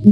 If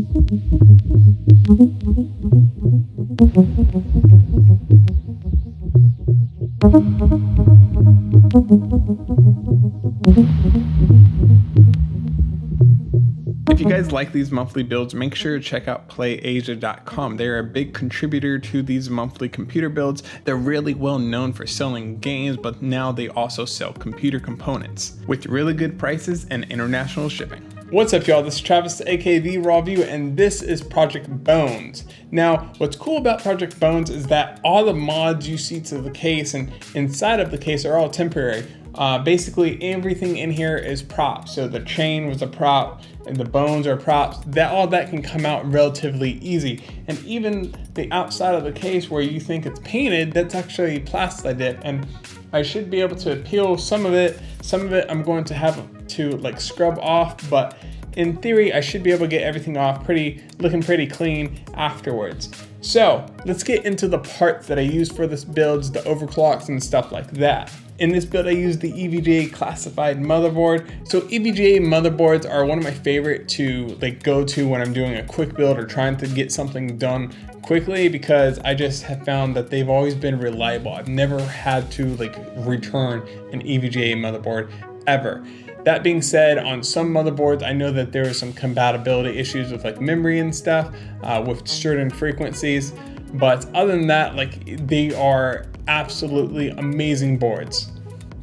you guys like these monthly builds, make sure to check out PlayAsia.com. They're a big contributor to these monthly computer builds. They're really well known for selling games, but now they also sell computer components with really good prices and international shipping. What's up, y'all? This is Travis, aka The Raw View, and this is Project Bones. Now, what's cool about Project Bones is that all the mods you see to the case and inside of the case are all temporary. Basically, everything in here is props. So the chain was a prop, and the bones are props. All that can come out relatively easy. And even the outside of the case where you think it's painted, that's actually Plastidip. And I should be able to peel some of it. Some of it I'm going to have to like scrub off, but in theory, I should be able to get everything off looking pretty clean afterwards. So let's get into the parts that I use for this build, the overclocks and stuff like that. In this build, I use the EVGA classified motherboard. So EVGA motherboards are one of my favorite to go to when I'm doing a quick build or trying to get something done quickly, because I just have found that they've always been reliable. I've never had to return an EVGA motherboard ever. That being said, on some motherboards, I know that there are some compatibility issues with memory and stuff with certain frequencies. But other than that, they are absolutely amazing boards.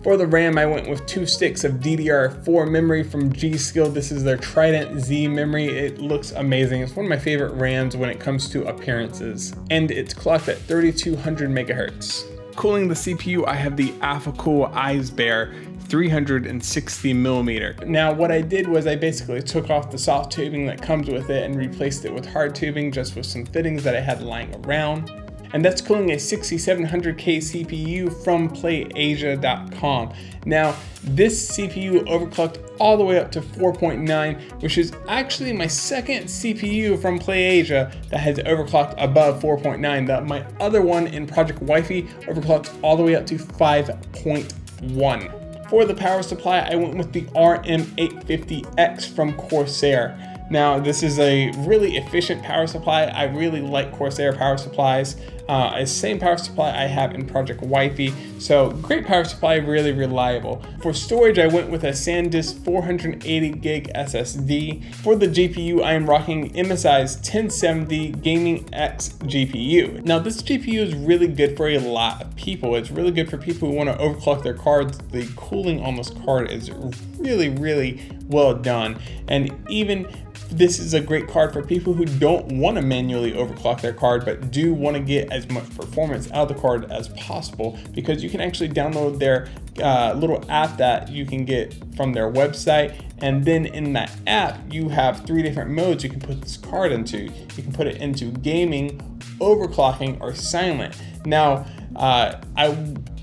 For the RAM, I went with 2 sticks of DDR4 memory from G.Skill. This is their Trident Z memory. It looks amazing. It's one of my favorite RAMs when it comes to appearances. And it's clocked at 3200 megahertz. Cooling the CPU, I have the AlphaCool Icebear 360 millimeter. Now what I did was I basically took off the soft tubing that comes with it and replaced it with hard tubing, just with some fittings that I had lying around. And that's cooling a 6700K CPU from PlayAsia.com. Now this CPU overclocked all the way up to 4.9, which is actually my second CPU from PlayAsia that has overclocked above 4.9. My other one in Project Wi-Fi overclocked all the way up to 5.1. For the power supply, I went with the RM850X from Corsair. Now, this is a really efficient power supply. I really like Corsair power supplies. It's the same power supply I have in Project Wi-Fi. So great power supply, really reliable. For storage, I went with a SanDisk 480 gig SSD. For the GPU, I am rocking MSI's 1070 Gaming X GPU. Now this GPU is really good for a lot of people. It's really good for people who want to overclock their cards. The cooling on this card is really, really well done. And even this is a great card for people who don't want to manually overclock their card, but do want to get as much performance out of the card as possible, because you can actually download their little app that you can get from their website. And then in that app, you have 3 different modes you can put this card into. You can put it into gaming, overclocking, or silent. Now, I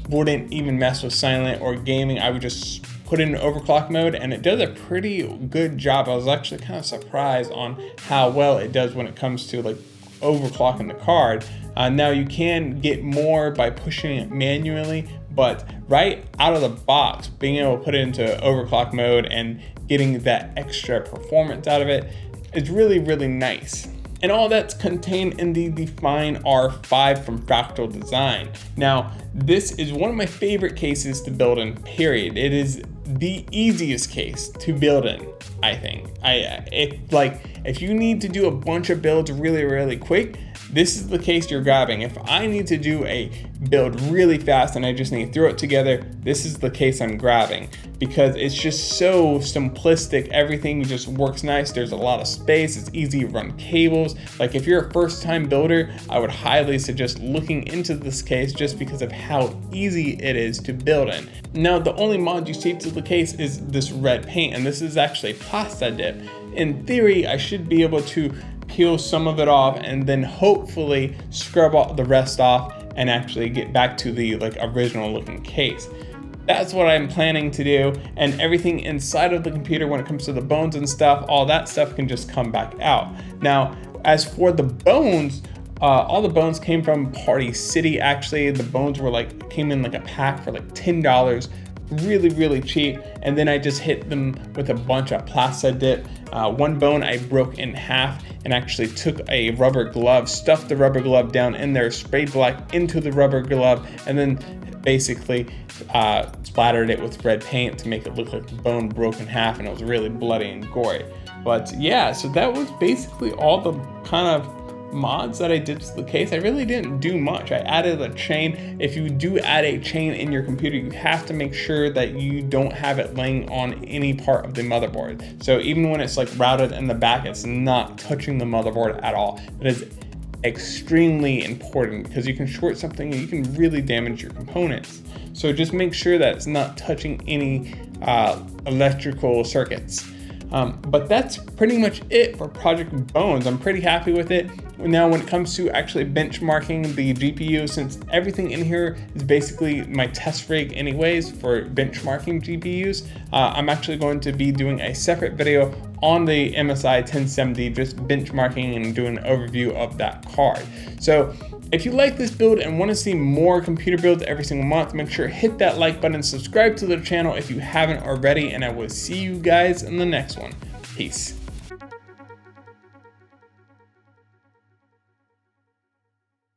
wouldn't even mess with silent or gaming. I would just put it in overclock mode, and it does a pretty good job. I was actually kind of surprised on how well it does when it comes to overclocking the card. Now you can get more by pushing it manually, but right out of the box, being able to put it into overclock mode and getting that extra performance out of it is really, really nice. And all that's contained in the Define R5 from Fractal Design. Now, this is one of my favorite cases to build in, period. It is the easiest case to build in, I think. If you need to do a bunch of builds really, really quick, this is the case you're grabbing. If I need to do a build really fast and I just need to throw it together, this is the case I'm grabbing, because it's just so simplistic. Everything just works nice. There's a lot of space. It's easy to run cables. If you're a first-time builder, I would highly suggest looking into this case just because of how easy it is to build in. Now, the only mod you see to the case is this red paint, and this is actually Plastidip. In theory, I should be able to peel some of it off and then hopefully scrub all the rest off and actually get back to the original looking case. That's what I'm planning to do, and everything inside of the computer when it comes to the bones and stuff, all that stuff can just come back out. Now, as for the bones, all the bones came from Party City. Actually, the bones were came in a pack for $10. really cheap. And then I just hit them with a bunch of Plasta Dip. One bone I broke in half and actually took a rubber glove, stuffed the rubber glove down in there, sprayed black into the rubber glove, and then basically splattered it with red paint to make it look like the bone broke in half, and it was really bloody and gory. But yeah, so that was basically all the kind of mods that I did to the case. I really didn't do much. I added a chain. If you do add a chain in your computer, you have to make sure that you don't have it laying on any part of the motherboard. So even when it's like routed in the back, it's not touching the motherboard at all. That is extremely important because you can short something and you can really damage your components. So just make sure that it's not touching any electrical circuits. But that's pretty much it for Project Bones. I'm pretty happy with it. Now, when it comes to actually benchmarking the GPU, since everything in here is basically my test rig anyways for benchmarking GPUs, I'm actually going to be doing a separate video on the MSI 1070, just benchmarking and doing an overview of that card. So if you like this build and want to see more computer builds every single month, make sure to hit that like button, subscribe to the channel if you haven't already, and I will see you guys in the next one. Peace.